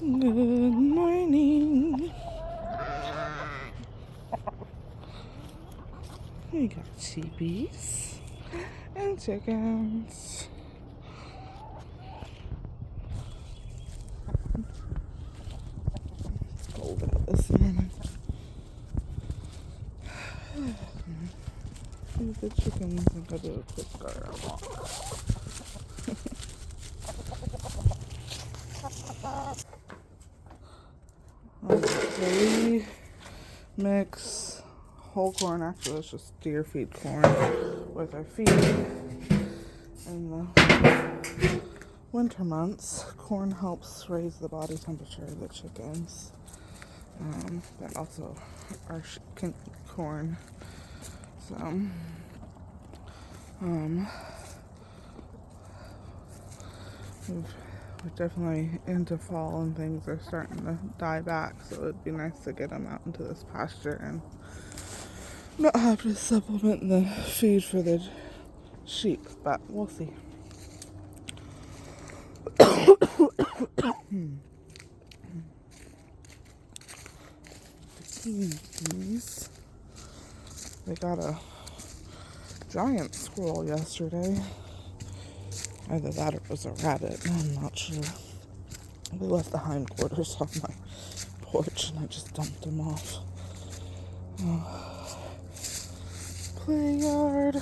Good morning. We got sheepies and chickens. It's cold out this morning. Feed the chickens and go do a quick garden walk. So we mix whole corn, actually it's just deer feed corn, with our feed. In the winter months, corn helps raise the body temperature of the chickens. But also our corn. So, we're definitely into fall and things are starting to die back, so it'd be nice to get them out into this pasture and not have to supplement the feed for the sheep, but we'll see. These, they got a giant squirrel yesterday. Either that or it was a rabbit, I'm not sure. They left the hindquarters on my porch and I just dumped them off. Play yard.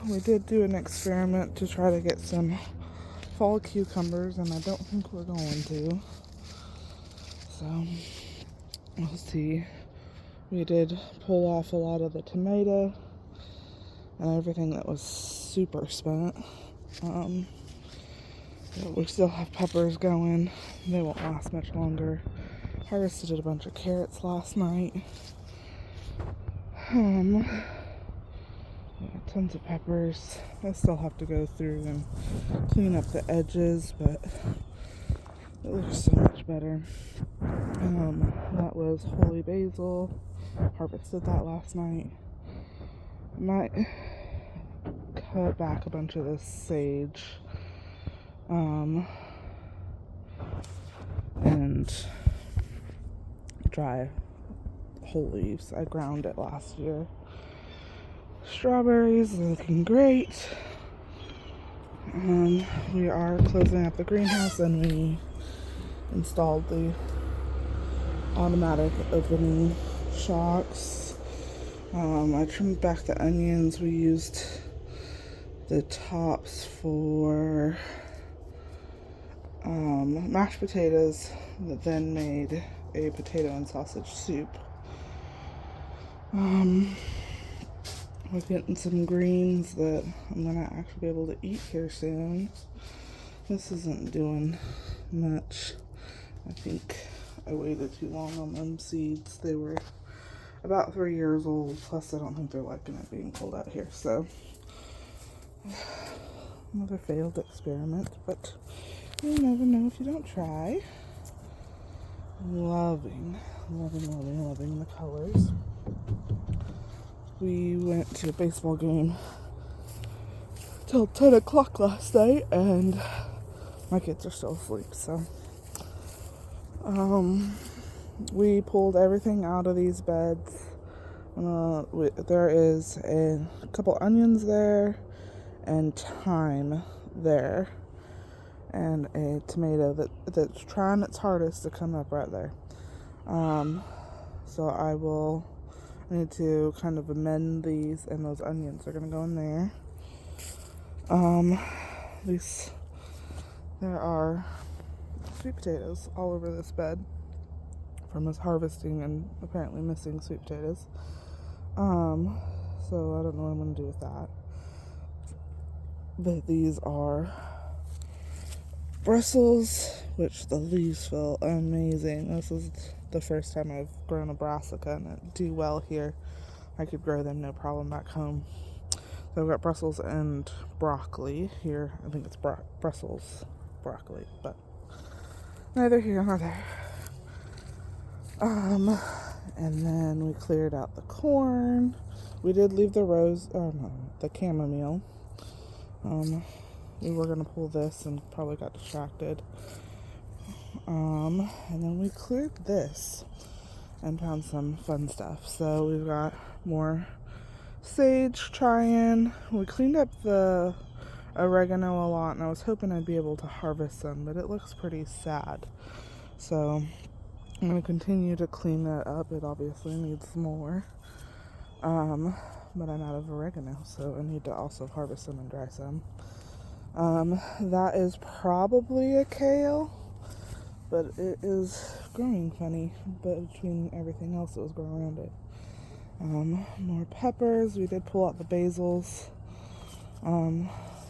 We did do an experiment to try to get some fall cucumbers, and I don't think we're going to. So, we'll see. We did pull off a lot of the tomato and everything that was super spent. But we still have peppers going. They won't last much longer. Harvested a bunch of carrots last night. Tons of peppers. I still have to go through and clean up the edges, but it looks so much better. That was holy basil. Harvested that last night. I might cut back a bunch of this sage. And dry whole leaves. I ground it last year. Strawberries are looking great. We are closing up the greenhouse and we installed the automatic opening shocks. I trimmed back the onions. We used the tops for mashed potatoes that then made a potato and sausage soup. We're getting some greens that I'm gonna actually be able to eat here soon. This isn't doing much. I think I waited too long on them seeds. They were about 3 years old, plus I don't think they're liking it being cold out here, so another failed experiment, but you never know if you don't try. Loving the colors. We went to a baseball game till 10 o'clock last night, and my kids are still asleep, so we pulled everything out of these beds. There is a couple onions there, and thyme there, and a tomato that's trying its hardest to come up right there. So I need to kind of amend these, and those onions are gonna go in there. There are sweet potatoes all over this bed from us harvesting and apparently missing sweet potatoes. So I don't know what I'm gonna do with that. But these are Brussels, which the leaves feel amazing. This is the first time I've grown a brassica and it do well here. I could grow them no problem back home. So I've got Brussels and broccoli here. I think it's Brussels broccoli, but neither here nor there. And then we cleared out the corn. We did leave the the chamomile. we were going to pull this and probably got distracted. And then we cleared this and found some fun stuff. So we've got more sage, thyme. We cleaned up the oregano a lot, and I was hoping I'd be able to harvest some, but it looks pretty sad. So I'm going to continue to clean that up. It obviously needs more. But I'm out of oregano, so I need to also harvest some and dry some. That is probably a kale, but it is growing funny, but between everything else that was growing around it. More peppers. We did pull out the basils.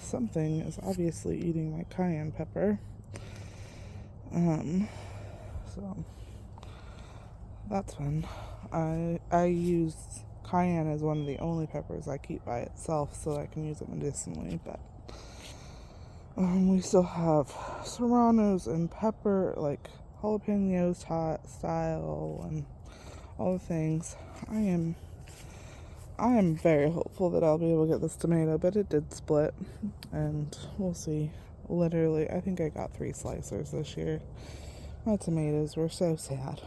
Something is obviously eating my cayenne pepper. So that's fun. I use cayenne as one of the only peppers I keep by itself, so I can use it medicinally, but we still have serranos and pepper, like jalapenos hot style and all the things. I am very hopeful that I'll be able to get this tomato, but it did split, and we'll see. Literally, I think I got 3 slicers this year. My tomatoes were so sad.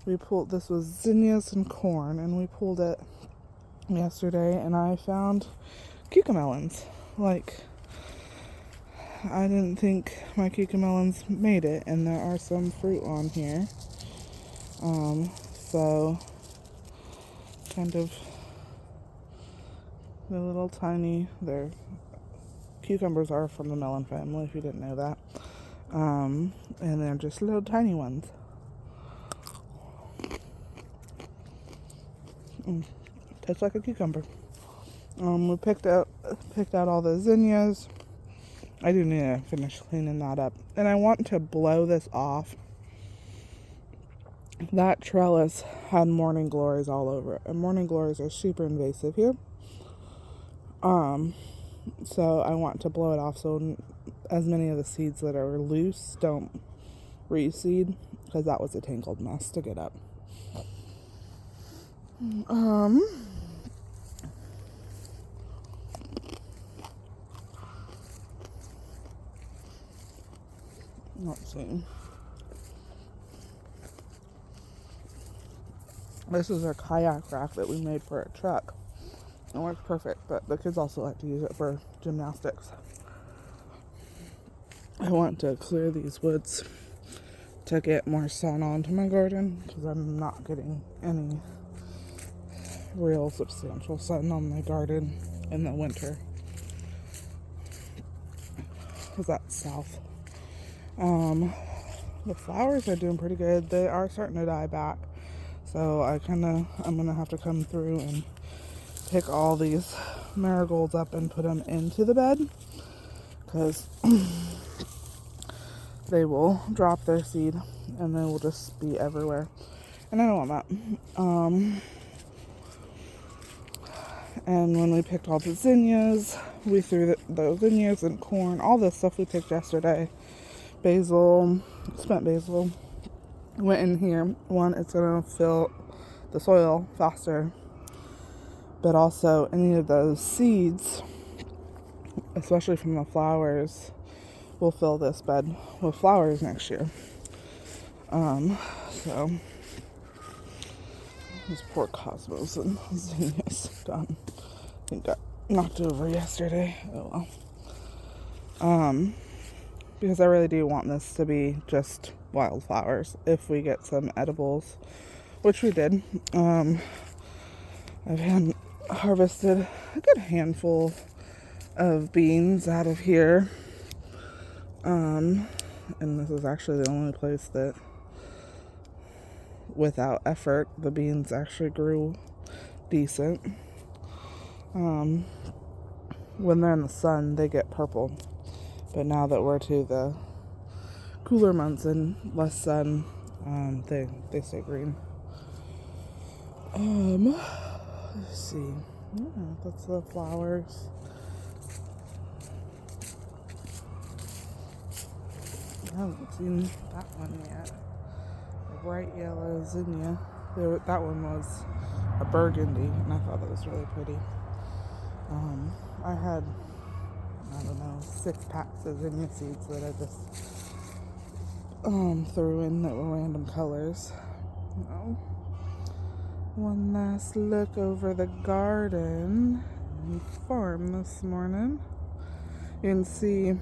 This was zinnias and corn, and we pulled it yesterday, and I found cucamelons. Like, I didn't think my cucamelons made it, and there are some fruit on here. So kind of the little tiny, cucumbers are from the melon family, if you didn't know that. And they're just little tiny ones. Tastes like a cucumber. We picked out all the zinnias. I do need to finish cleaning that up. And I want to blow this off. That trellis had morning glories all over it. And morning glories are super invasive here. So I want to blow it off so as many of the seeds that are loose don't reseed, because that was a tangled mess to get up. Let's see. This is our kayak rack that we made for a truck. It works perfect, but the kids also like to use it for gymnastics. I want to clear these woods to get more sun onto my garden, because I'm not getting any real substantial sun on my garden in the winter, because that's south. The flowers are doing pretty good. They are starting to die back, so I'm gonna have to come through and pick all these marigolds up and put them into the bed, because they will drop their seed and they will just be everywhere, and I don't want that. And when we picked all the zinnias, we threw the zinnias and corn, all this stuff we picked yesterday. Basil, spent basil, went in here. One, it's going to fill the soil faster, but also any of those seeds, especially from the flowers, will fill this bed with flowers next year. So these poor cosmos and zinnias done. I think got knocked over yesterday. Oh well. Because I really do want this to be just wildflowers if we get some edibles, which we did. I've harvested a good handful of beans out of here. And this is actually the only place that, without effort, the beans actually grew decent. When they're in the sun, they get purple. But now that we're to the cooler months and less sun, they stay green. Let's see. Yeah, that's the flowers. I haven't seen that one yet. A bright yellow zinnia. That one was a burgundy, and I thought that was really pretty. I had 6-packs of zinnia seeds that I just threw in that were random colors. Oh. One last look over the garden and farm this morning. You can see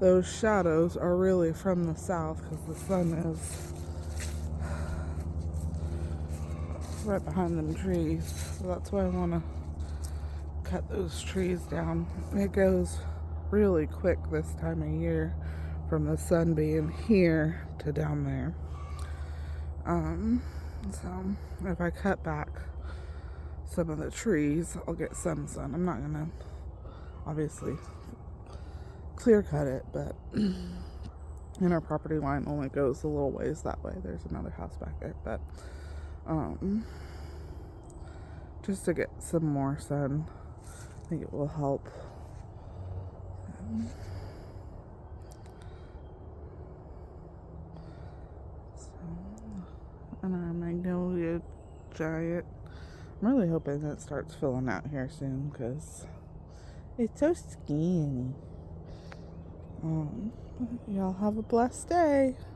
those shadows are really from the south because the sun is right behind them trees. So that's why I want to cut those trees down. It goes really quick this time of year from the sun being here to down there. So if I cut back some of the trees, I'll get some sun. I'm not gonna obviously clear cut it, but and our property line only goes a little ways that way. There's another house back there, but just to get some more sun, I think it will help. And our magnolia giant, I'm really hoping it starts filling out here soon because it's so skinny. Y'all have a blessed day.